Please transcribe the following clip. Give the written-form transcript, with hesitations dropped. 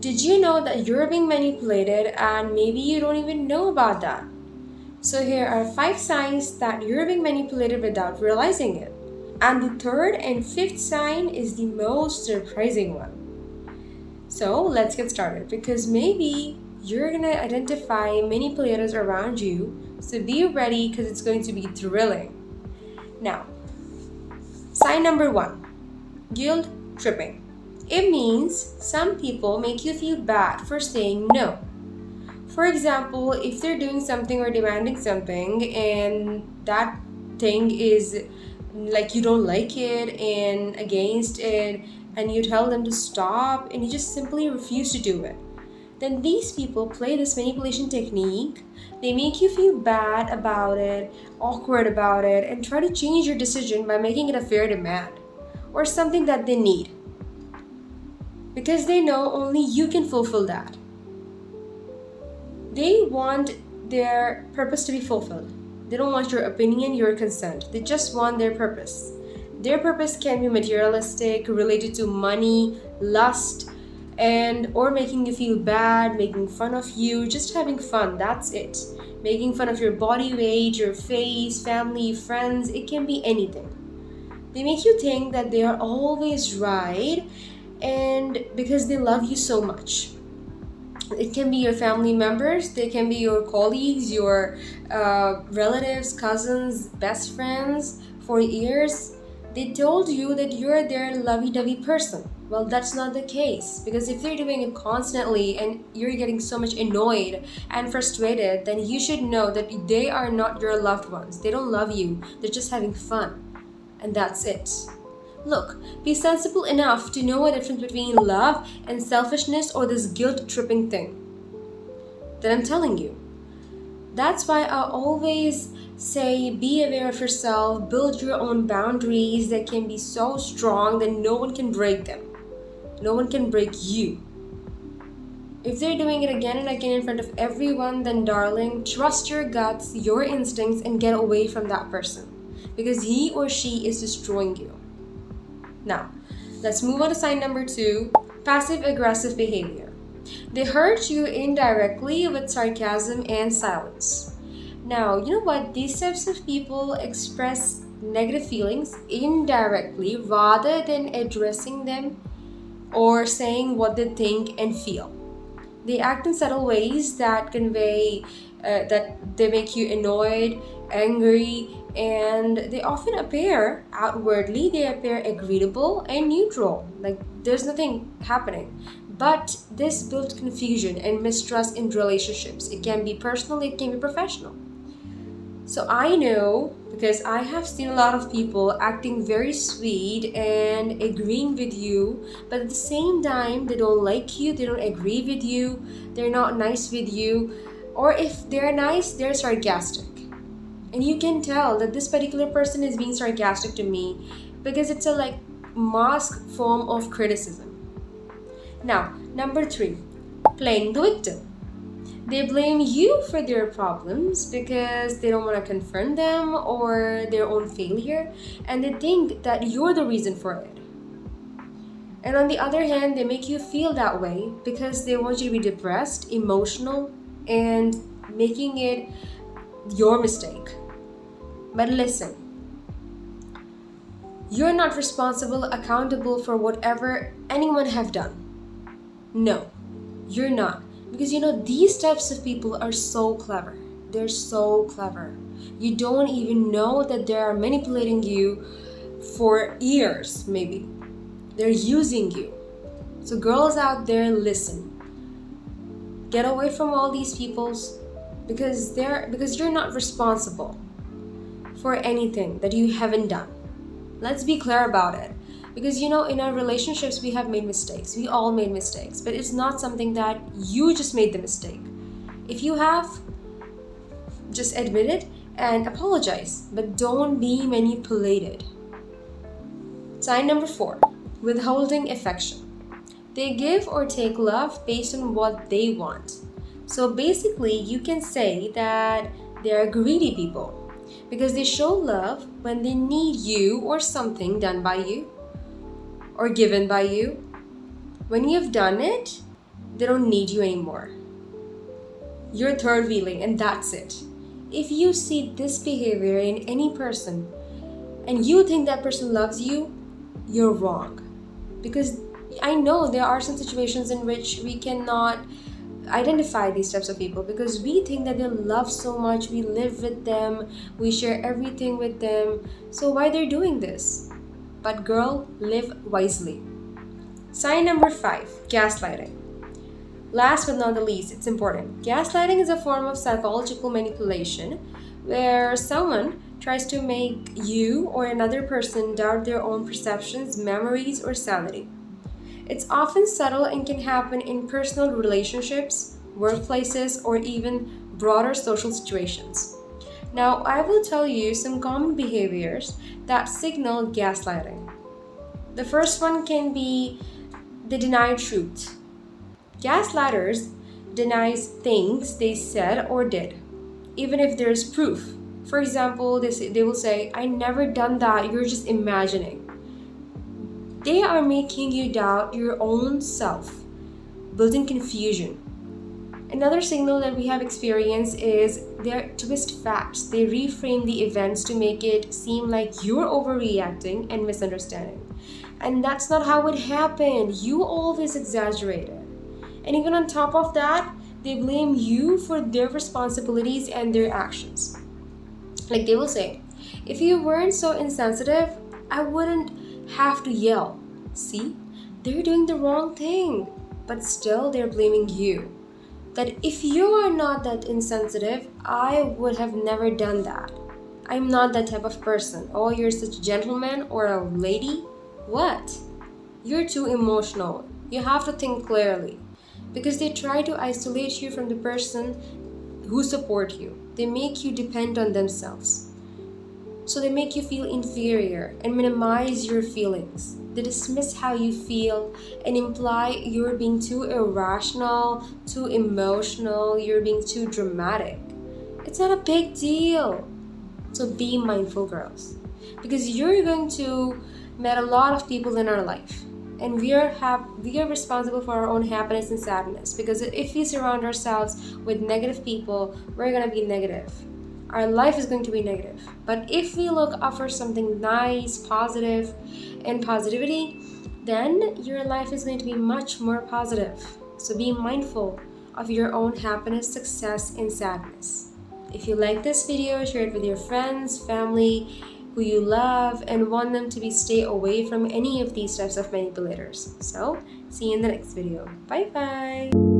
Did you know that you're being manipulated and maybe you don't even know about that? So, here are 5 signs that you're being manipulated without realizing it. And the third and fifth sign is the most surprising one. So, let's get started because maybe you're gonna identify manipulators around you. So, be ready because it's going to be thrilling. Now, sign number 1, guilt tripping. It means some people make you feel bad for saying no. For example, if they're doing something or demanding something and that thing is like you don't like it and against it, and you tell them to stop and you just simply refuse to do it, then these people play this manipulation technique. They make you feel bad about it, awkward about it, and try to change your decision by making it a fair demand or something that they need because they know only you can fulfill that. They want their purpose to be fulfilled. They don't want your opinion, your consent. They just want their purpose. Their purpose can be materialistic, related to money, lust, and or making you feel bad, making fun of you, just having fun. That's it. Making fun of your body weight, your face, family, friends. It can be anything. They make you think that they are always right and because they love you so much. It can be your family members, they can be your colleagues, your relatives, cousins, best friends. For years they told you that you're their lovey-dovey person. Well, that's not the case, because if they're doing it constantly and you're getting so much annoyed and frustrated, then you should know that they are not your loved ones. They don't love you, they're just having fun, and that's it. Look, be sensible enough to know a difference between love and selfishness or this guilt tripping thing that I'm telling you. That's why I always say be aware of yourself, build your own boundaries that can be so strong that no one can break them. No one can break you. If they're doing it again and again in front of everyone, then darling, trust your guts, your instincts, and get away from that person because he or she is destroying you. Now, let's move on to sign number 2, passive aggressive behavior. They hurt you indirectly with sarcasm and silence. Now, you know what? These types of people express negative feelings indirectly rather than addressing them or saying what they think and feel. They act in subtle ways that convey that they make you annoyed, angry, and they often appear outwardly, they appear agreeable and neutral, like there's nothing happening. But this builds confusion and mistrust in relationships. It can be personal, it can be professional. So I know because I have seen a lot of people acting very sweet and agreeing with you, but at the same time, they don't like you, they don't agree with you, they're not nice with you, or if they're nice, they're sarcastic. And you can tell that this particular person is being sarcastic to me because it's a like mask form of criticism. Now, number 3, playing the victim. They blame you for their problems because they don't want to confront them or their own failure, and they think that you're the reason for it. And on the other hand, they make you feel that way because they want you to be depressed, emotional, and making it your mistake. But listen, you're not responsible, accountable for whatever anyone have done. No, you're not. Because you know, these types of people are so clever. They're so clever. You don't even know that they are manipulating you for years, maybe. They're using you. So girls out there, listen. Get away from all these peoples because you're not responsible for anything that you haven't done. Let's be clear about it. Because you know, in our relationships, we have made mistakes. We all made mistakes. But it's not something that you just made the mistake. If you have, just admit it and apologize. But don't be manipulated. Sign number 4, withholding affection. They give or take love based on what they want. So basically, you can say that they are greedy people because they show love when they need you or something done by you or given by you. When you've done it, they don't need you anymore. You're third wheeling, and that's it. If you see this behavior in any person and you think that person loves you, you're wrong. Because I know there are some situations in which we cannot identify these types of people because we think that they love so much, we live with them, we share everything with them. So why they're doing this? But girl, live wisely. Sign number 5, gaslighting. Last but not the least, it's important. Gaslighting is a form of psychological manipulation where someone tries to make you or another person doubt their own perceptions, memories, or sanity. It's often subtle and can happen in personal relationships, workplaces, or even broader social situations. Now, I will tell you some common behaviors that signal gaslighting. The first one can be the denied truth. Gaslighters deny things they said or did, even if there's proof. For example, they will say, I never done that, you're just imagining. They are making you doubt your own self, building confusion. Another signal that we have experienced is their twist facts. They reframe the events to make it seem like you're overreacting and misunderstanding. And that's not how it happened. You always exaggerated. And even on top of that, they blame you for their responsibilities and their actions. Like they will say, if you weren't so insensitive, I wouldn't have to yell. See, they're doing the wrong thing, but still they're blaming you. That if you are not that insensitive, I would have never done that. I'm not that type of person. Oh, you're such a gentleman or a lady? What? You're too emotional. You have to think clearly. Because they try to isolate you from the person who support you. They make you depend on themselves. So they make you feel inferior and minimize your feelings. They dismiss how you feel and imply you're being too irrational, too emotional, you're being too dramatic. It's not a big deal. So be mindful, girls. Because you're going to meet a lot of people in our life. And we are responsible for our own happiness and sadness, because if we surround ourselves with negative people, we're going to be negative. Our life is going to be negative. But if we look up for something nice, positive, and positivity, then your life is going to be much more positive. So be mindful of your own happiness, success, and sadness. If you like this video, share it with your friends, family, who you love, and want them to stay away from any of these types of manipulators. So, see you in the next video. Bye bye!